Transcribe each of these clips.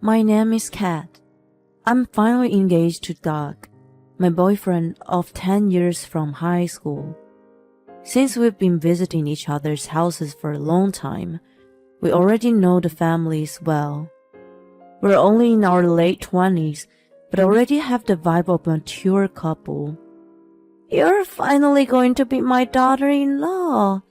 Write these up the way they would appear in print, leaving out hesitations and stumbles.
My name is Kat. I'm finally engaged to Doug, my boyfriend of 10 years from high school. Since we've been visiting each other's houses for a long time, we already know the families well. We're only in our late 20s, but already have the vibe of a mature couple. You're finally going to be my daughter-in-law.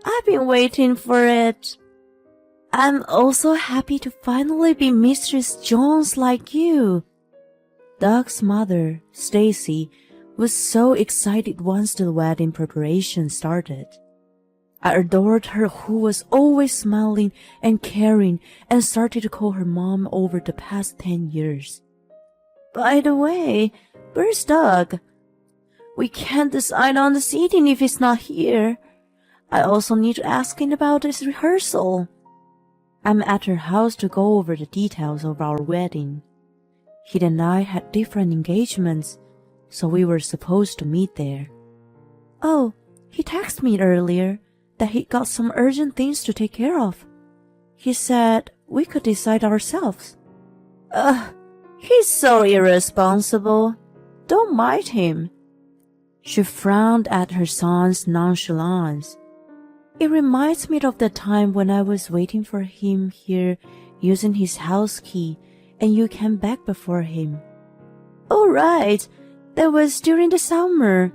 I've been waiting for it. I'm also happy to finally be Mistress Jones like you. Doug's mother, Stacy, was so excited once the wedding preparation started. I adored her, who was always smiling and caring, and started to call her mom over the past 10 years. By the way, where's Doug? We can't decide on the seating if he's not here. I also need to ask him about his rehearsal. I'm at her house to go over the details of our wedding. He and I had different engagements, so we were supposed to meet there. Oh, he texted me earlier that he got some urgent things to take care of. He said we could decide ourselves. He's so irresponsible. Don't mind him. She frowned at her son's nonchalance. It reminds me of the time when I was waiting for him here using his house key and you came back before him. Oh, right. That was during the summer.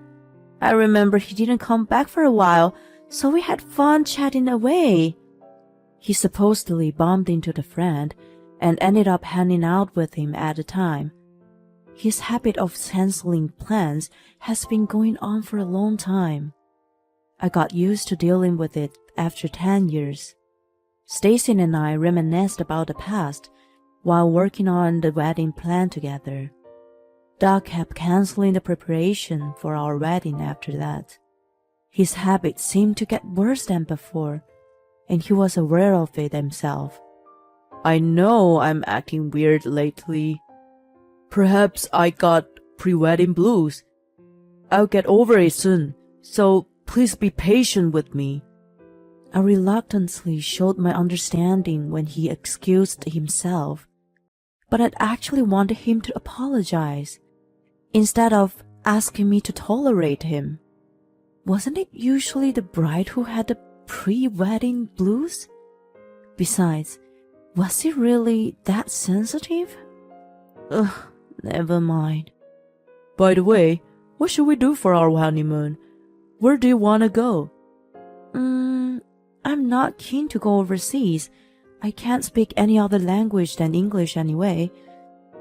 I remember he didn't come back for a while, so we had fun chatting away. He supposedly bumped into the friend and ended up hanging out with him at the time. His habit of canceling plans has been going on for a long time. I got used to dealing with it after 10 years. Stacy and I reminisced about the past while working on the wedding plan together. Doug kept canceling the preparation for our wedding after that. His habits seemed to get worse than before, and he was aware of it himself. I know I'm acting weird lately. Perhaps I got pre-wedding blues. I'll get over it soon, so please be patient with me. I reluctantly showed my understanding when he excused himself, but I'd actually wanted him to apologize, instead of asking me to tolerate him. Wasn't it usually the bride who had the pre-wedding blues? Besides, was he really that sensitive? Never mind. By the way, what should we do for our honeymoon? Where do you want to go? I'm not keen to go overseas. I can't speak any other language than English anyway.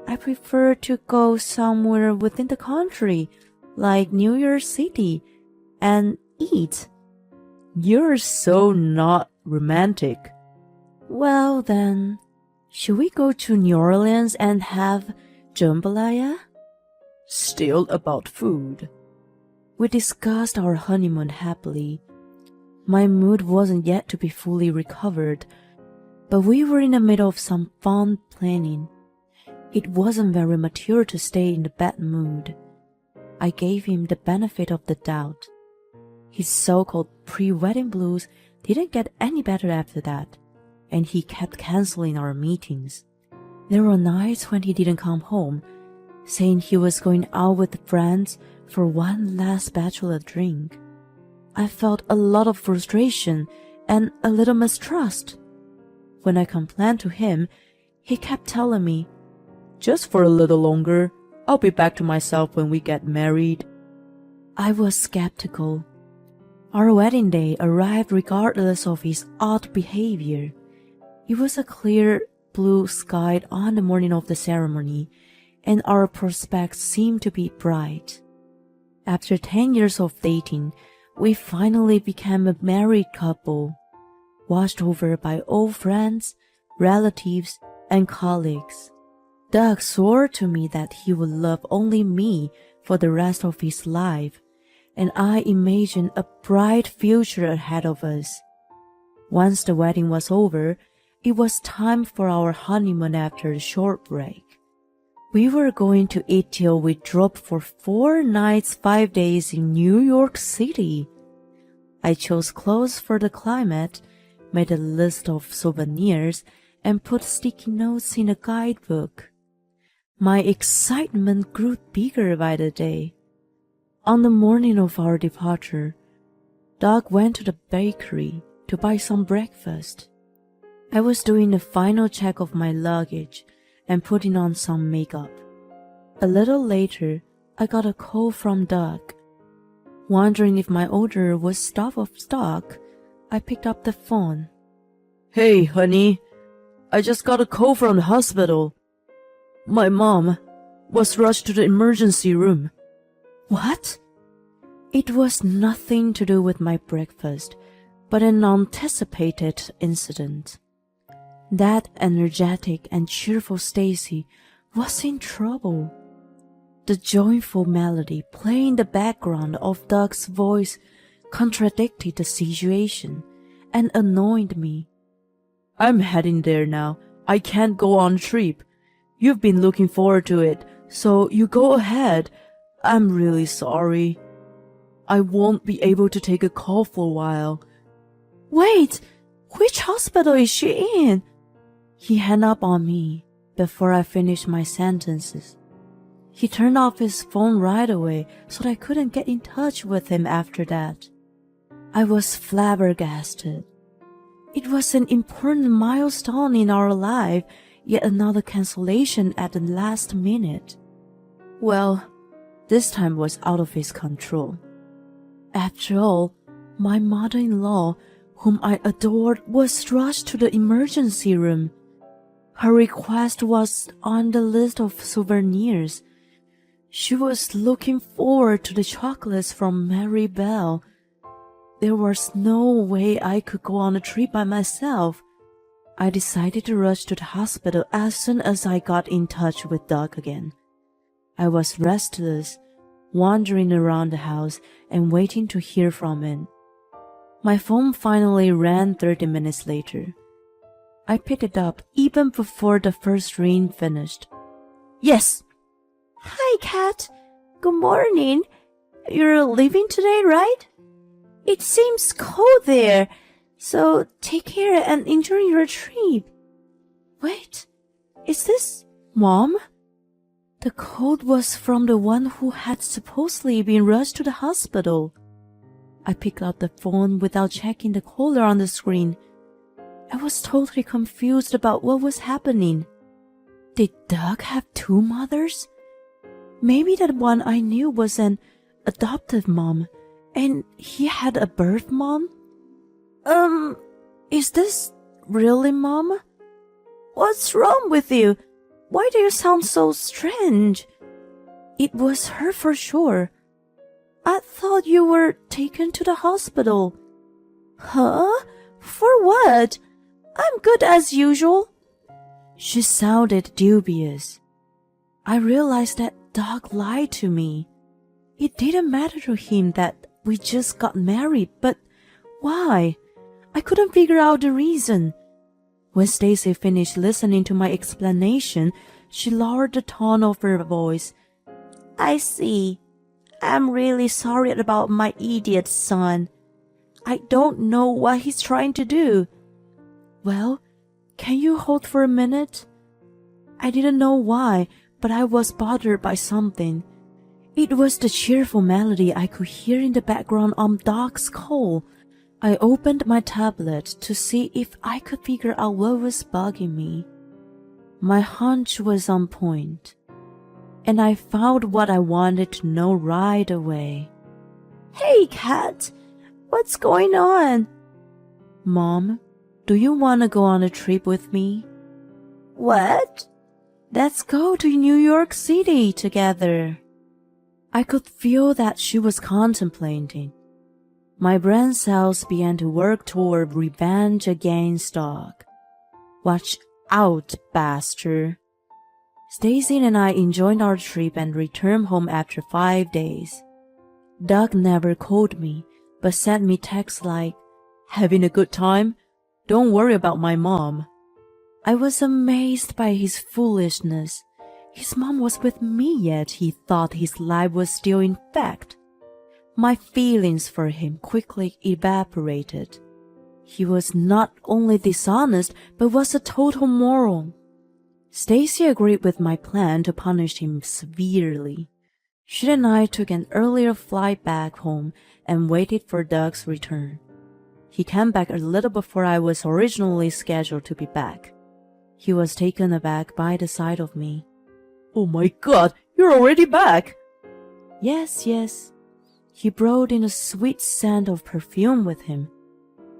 I prefer to go somewhere within the country, like New York City, and eat. You're so not romantic. Well then, should we go to New Orleans and have jambalaya? Still about food. We discussed our honeymoon happily. My mood wasn't yet to be fully recovered, but we were in the middle of some fun planning. It wasn't very mature to stay in the bad mood. I gave him the benefit of the doubt. His so-called pre-wedding blues didn't get any better after that, and he kept canceling our meetings. There were nights when he didn't come home, saying he was going out with friends for one last bachelor drink. I felt a lot of frustration and a little mistrust. When I complained to him, he kept telling me, "Just for a little longer. I'll be back to myself when we get married." I was skeptical. Our wedding day arrived regardless of his odd behavior. It was a clear blue sky on the morning of the ceremony, and our prospects seemed to be bright. After 10 years of dating, we finally became a married couple, watched over by old friends, relatives, and colleagues. Doug swore to me that he would love only me for the rest of his life, and I imagined a bright future ahead of us. Once the wedding was over, it was time for our honeymoon after a short break. We were going to eat till we dropped for 4 nights, 5 days in New York City. I chose clothes for the climate, made a list of souvenirs, and put sticky notes in a guidebook. My excitement grew bigger by the day. On the morning of our departure, Doug went to the bakery to buy some breakfast. I was doing the final check of my luggage and putting on some makeup. A little later, I got a call from Doug. Wondering if my order was out of stock, I picked up the phone. Hey, honey, I just got a call from the hospital. My mom was rushed to the emergency room. What? It was nothing to do with my breakfast, but an unanticipated incident. That energetic and cheerful Stacy was in trouble. The joyful melody playing in the background of Doug's voice contradicted the situation and annoyed me. I'm heading there now. I can't go on a trip. You've been looking forward to it, so you go ahead. I'm really sorry. I won't be able to take a call for a while. Wait, which hospital is she in? He hung up on me before I finished my sentences. He turned off his phone right away so that I couldn't get in touch with him after that. I was flabbergasted. It was an important milestone in our life, yet another cancellation at the last minute. Well, this time was out of his control. After all, my mother-in-law, whom I adored, was rushed to the emergency room. Her request was on the list of souvenirs. She was looking forward to the chocolates from Mary Bell. There was no way I could go on a trip by myself. I decided to rush to the hospital as soon as I got in touch with Doug again. I was restless, wandering around the house and waiting to hear from him. My phone finally rang 30 minutes later. I picked it up even before the first ring finished. Yes. Hi, Kat. Good morning. You're leaving today, right? It seems cold there, so take care and enjoy your trip. Wait, is this Mom? The code was from the one who had supposedly been rushed to the hospital. I picked up the phone without checking the caller on the screen. I was totally confused about what was happening. Did Doug have two mothers? Maybe that one I knew was an adoptive mom, and he had a birth mom? Is this really Mom? What's wrong with you? Why do you sound so strange? It was her for sure. I thought you were taken to the hospital. Huh? For what? I'm good as usual. She sounded dubious. I realized that Doug lied to me. It didn't matter to him that we just got married, but why? I couldn't figure out the reason. When Stacy finished listening to my explanation, she lowered the tone of her voice. I see. I'm really sorry about my idiot son. I don't know what he's trying to do. Well, can you hold for a minute? I didn't know why, but I was bothered by something. It was the cheerful melody I could hear in the background on Doc's call. I opened my tablet to see if I could figure out what was bugging me. My hunch was on point, and I found what I wanted to know right away. Hey, Kat, what's going on? Mom, do you want to go on a trip with me? What? Let's go to New York City together. I could feel that she was contemplating. My brain cells began to work toward revenge against Doug. Watch out, bastard. Stacy and I enjoyed our trip and returned home after 5 days. Doug never called me, but sent me texts like, "Having a good time? Don't worry about my mom." I was amazed by his foolishness. His mom was with me, yet he thought his life was still intact. My feelings for him quickly evaporated. He was not only dishonest, but was a total moron. Stacy agreed with my plan to punish him severely. She and I took an earlier flight back home and waited for Doug's return. He came back a little before I was originally scheduled to be back. He was taken aback by the sight of me. Oh my God, you're already back! Yes. He brought in a sweet scent of perfume with him.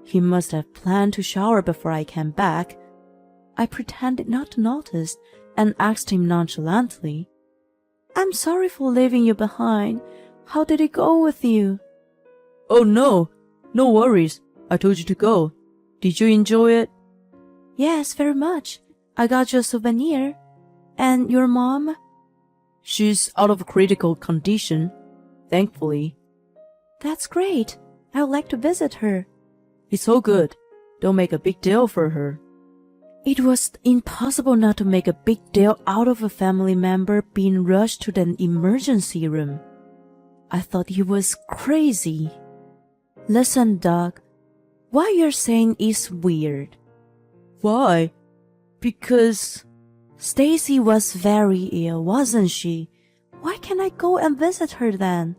He must have planned to shower before I came back. I pretended not to notice and asked him nonchalantly, I'm sorry for leaving you behind. How did it go with you? Oh no worries. I told you to go. Did you enjoy it? Yes, very much. I got you a souvenir. And your mom? She's out of critical condition, thankfully. That's great. I would like to visit her. It's all good. Don't make a big deal for her. It was impossible not to make a big deal out of a family member being rushed to the emergency room. I thought he was crazy. Listen, Doug, what you're saying is weird. Why? Because Stacy was very ill, wasn't she? Why can't I go and visit her then?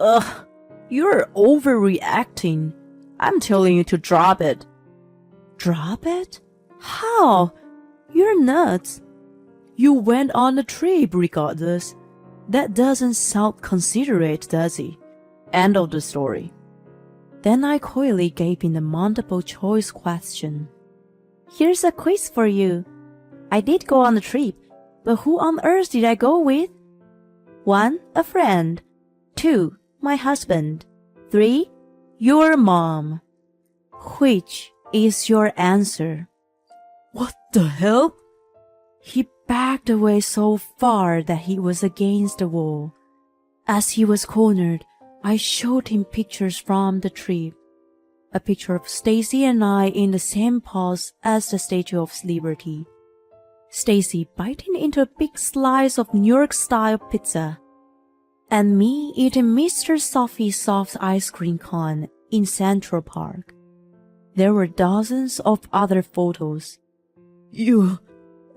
Ugh, you're overreacting. I'm telling you to drop it. Drop it? How? You're nuts. You went on a trip regardless. That doesn't sound considerate, does it? End of the story. Then I coyly gave him the multiple choice question. Here's a quiz for you. I did go on a trip, but who on earth did I go with? 1. A friend. 2. My husband. 3. Your mom. Which is your answer? What the hell? He backed away so far that he was against the wall. As he was cornered, I showed him pictures from the trip. A picture of Stacy and I in the same pose as the Statue of Liberty. Stacy biting into a big slice of New York-style pizza. And me eating Mr. Sophie soft ice cream cone in Central Park. There were dozens of other photos. You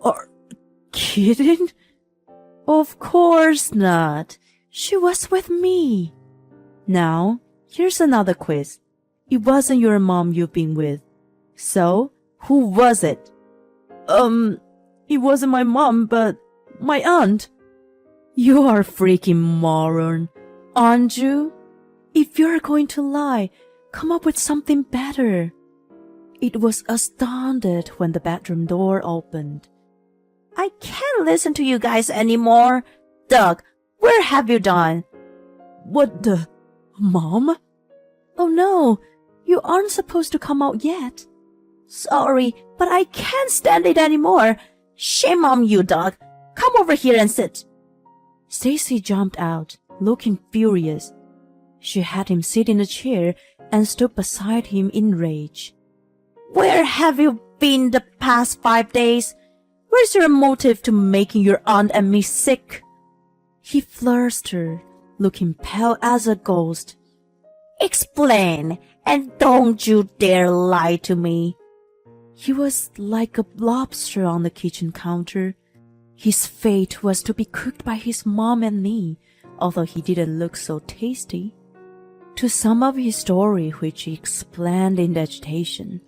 are kidding? Of course not. She was with me. Now, here's another quiz. It wasn't your mom you've been with. So, who was it? It wasn't my mom, but my aunt. You are a freaking moron, aren't you? If you're going to lie, come up with something better. It was astounded when the bedroom door opened. I can't listen to you guys anymore. Doug, where have you gone? What the? Mom? Oh no, you aren't supposed to come out yet. Sorry, but I can't stand it anymore. Shame on you, Doug. Come over here and sit. Stacy jumped out, looking furious. She had him sit in a chair and stood beside him in rage. Where have you been the past 5 days? Where's your motive to making your aunt and me sick? He flustered, looking pale as a ghost. Explain, and don't you dare lie to me. He was like a lobster on the kitchen counter. His fate was to be cooked by his mom and me, although he didn't look so tasty. To sum up his story, which he explained in agitation,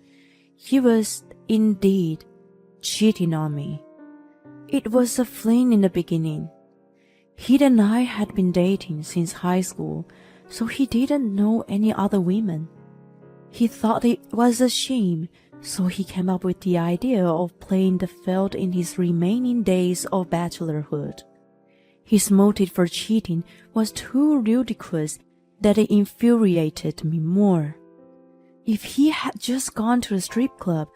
he was, indeed, cheating on me. It was a fling in the beginning. He and I had been dating since high school, so he didn't know any other women. He thought it was a shame, so he came up with the idea of playing the field in his remaining days of bachelorhood. His motive for cheating was too ludicrous that it infuriated me more. If he had just gone to a strip club,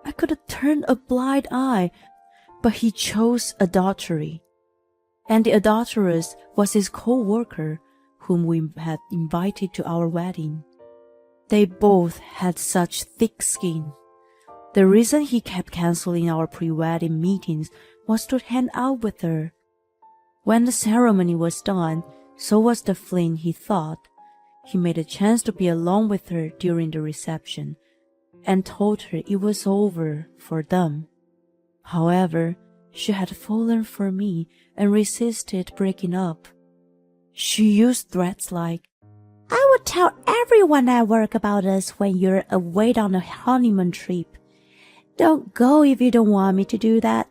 I could have turned a blind eye, but he chose adultery. And the adulteress was his co-worker, whom we had invited to our wedding. They both had such thick skin. The reason he kept canceling our pre-wedding meetings was to hang out with her. When the ceremony was done, so was the fling, he thought. He made a chance to be alone with her during the reception, and told her it was over for them. However, she had fallen for me and resisted breaking up. She used threats like, "I will tell everyone at work about us when you're away on a honeymoon trip. Don't go if you don't want me to do that.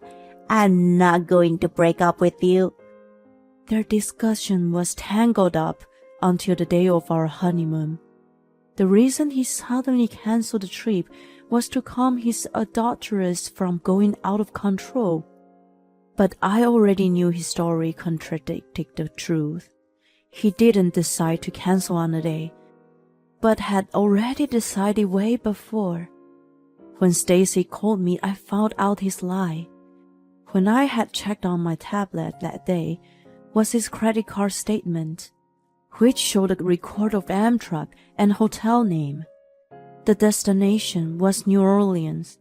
I'm not going to break up with you." Their discussion was tangled up until the day of our honeymoon. The reason he suddenly canceled the trip was to calm his adulteress from going out of control. But I already knew his story contradicted the truth. He didn't decide to cancel on the day, but had already decided way before. When Stacy called me, I found out his lie. When I had checked on my tablet that day was his credit card statement, which showed a record of Amtrak and hotel name. The destination was New Orleans.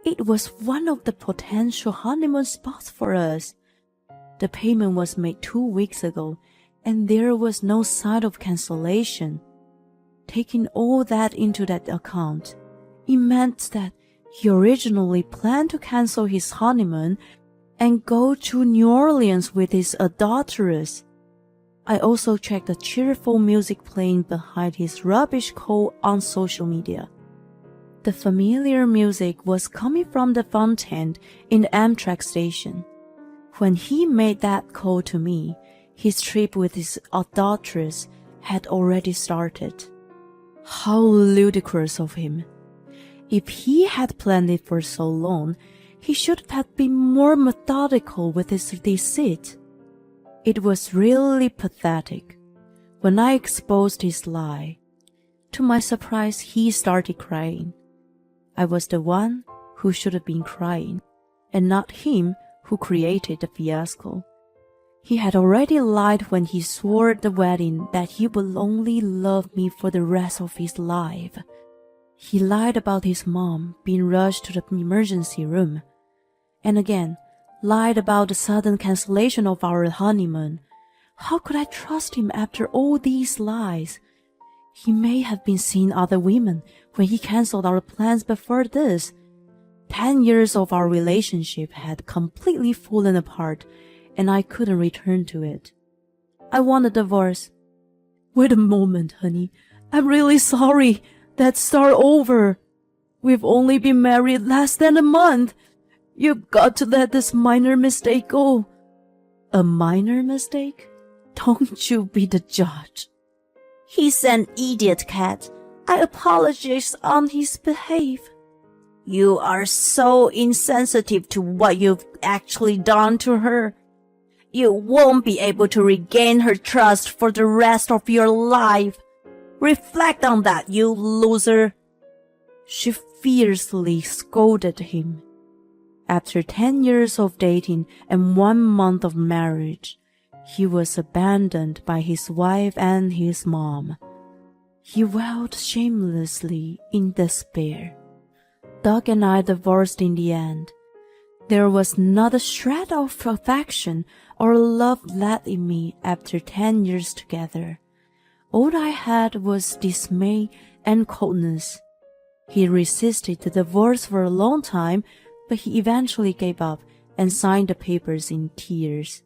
It was one of the potential honeymoon spots for us. The payment was made 2 weeks ago, and there was no sign of cancellation. Taking all that into that account, it meant that he originally planned to cancel his honeymoon and go to New Orleans with his adulteress. I also checked the cheerful music playing behind his rubbish call on social media. The familiar music was coming from the fountain in the Amtrak station. When he made that call to me, his trip with his adulteress had already started. How ludicrous of him. If he had planned it for so long, he should have been more methodical with his deceit. It was really pathetic. When I exposed his lie, to my surprise, he started crying. I was the one who should have been crying, and not him who created the fiasco. He had already lied when he swore at the wedding that he would only love me for the rest of his life. He lied about his mom being rushed to the emergency room, and again lied about the sudden cancellation of our honeymoon. How could I trust him after all these lies? He may have been seeing other women when he canceled our plans before this. 10 years of our relationship had completely fallen apart, and I couldn't return to it. I want a divorce. Wait a moment, honey. I'm really sorry. Let's start over. We've only been married less than a month. You've got to let this minor mistake go. A minor mistake? Don't you be the judge. He's an idiot, Cat. I apologize on his behalf. You are so insensitive to what you've actually done to her. You won't be able to regain her trust for the rest of your life. Reflect on that, you loser. She fiercely scolded him. After 10 years of dating and 1 month of marriage, he was abandoned by his wife and his mom. He wailed shamelessly in despair. Doug and I divorced in the end. There was not a shred of affection or love left in me after 10 years together. All I had was dismay and coldness. He resisted the divorce for a long time, but he eventually gave up and signed the papers in tears.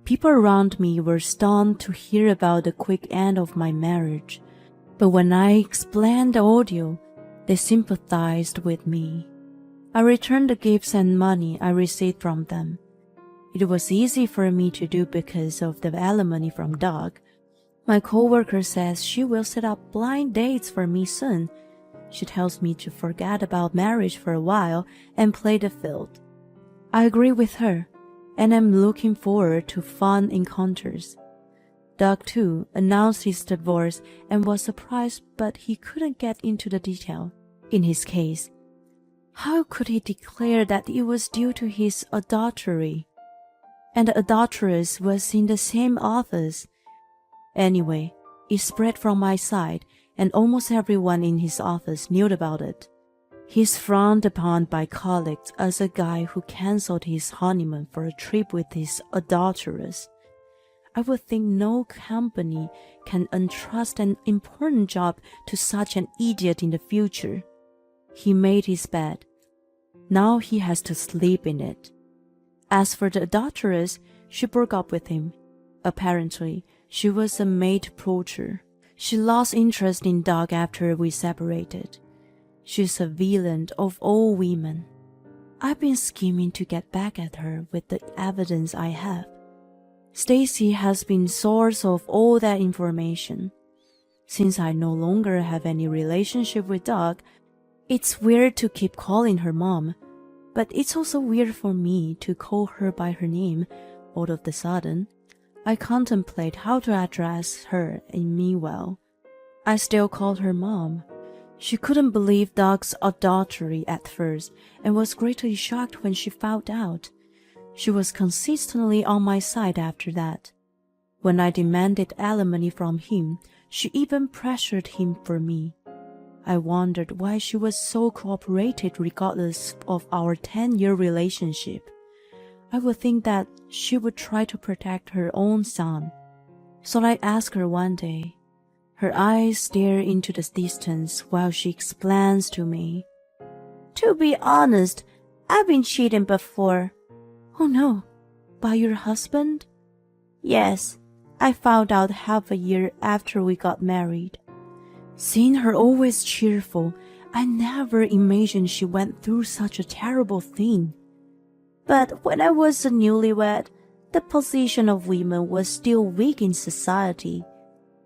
People around me were stunned to hear about the quick end of my marriage, but when I explained the ordeal, they sympathized with me. I returned the gifts and money I received from them. It was easy for me to do because of the alimony from Doug. My coworker says she will set up blind dates for me soon. She tells me to forget about marriage for a while and play the field. I agree with her, and am looking forward to fun encounters. Doug, too, announced his divorce and was surprised, but he couldn't get into the detail. In his case, how could he declare that it was due to his adultery? And the adulteress was in the same office. Anyway, it spread from my side, and almost everyone in his office knew about it. He's frowned upon by colleagues as a guy who canceled his honeymoon for a trip with his adulteress. I would think no company can entrust an important job to such an idiot in the future. He made his bed. Now he has to sleep in it. As for the adulteress, she broke up with him. Apparently, she was a maid poacher. She lost interest in Doug after we separated. She's a villain of all women. I've been scheming to get back at her with the evidence I have. Stacy has been source of all that information. Since I no longer have any relationship with Doug, it's weird to keep calling her mom, but it's also weird for me to call her by her name all of the sudden. I contemplate how to address her in meanwhile. I still called her mom. She couldn't believe Doug's adultery at first and was greatly shocked when she found out. She was consistently on my side after that. When I demanded alimony from him, she even pressured him for me. I wondered why she was so cooperative regardless of our 10-year relationship. I would think that she would try to protect her own son. So I asked her one day. Her eyes stare into the distance while she explains to me. To be honest, I've been cheating before. Oh no, by your husband? Yes, I found out half a year after we got married. Seeing her always cheerful, I never imagined she went through such a terrible thing. But when I was a newlywed, the position of women was still weak in society.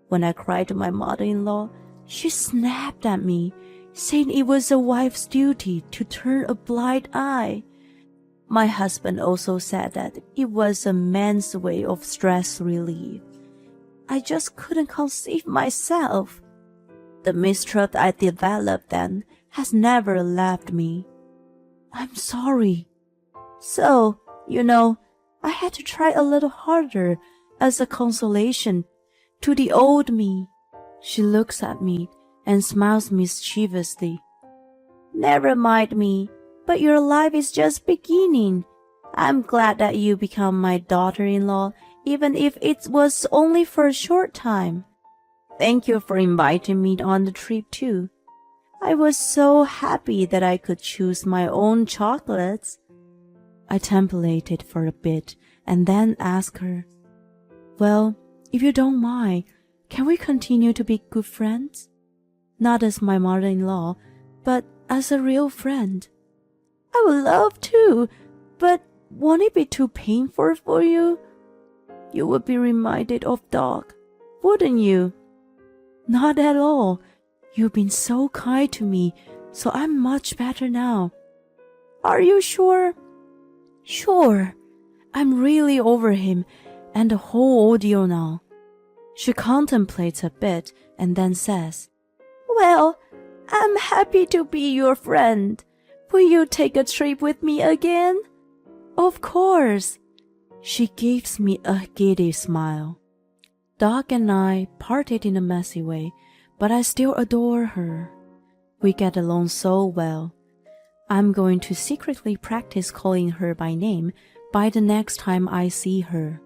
When I cried to my mother-in-law, she snapped at me, saying it was a wife's duty to turn a blind eye. My husband also said that it was a man's way of stress relief. I just couldn't conceive myself. The mistrust I developed then has never left me. I'm sorry. So, I had to try a little harder as a consolation to the old me. She looks at me and smiles mischievously. Never mind me, but your life is just beginning. I'm glad that you become my daughter-in-law, even if it was only for a short time. Thank you for inviting me on the trip too. I was so happy that I could choose my own chocolates. I templated for a bit and then asked her, well, if you don't mind, can we continue to be good friends? Not as my mother-in-law, but as a real friend. I would love to, but won't it be too painful for you? You would be reminded of Doug, wouldn't you? Not at all. You've been so kind to me, so I'm much better now. Are you sure? Sure. I'm really over him and the whole ordeal now. She contemplates a bit and then says, well, I'm happy to be your friend. Will you take a trip with me again? Of course. She gives me a giddy smile. Doug and I parted in a messy way, but I still adore her. We get along so well. I'm going to secretly practice calling her by name by the next time I see her.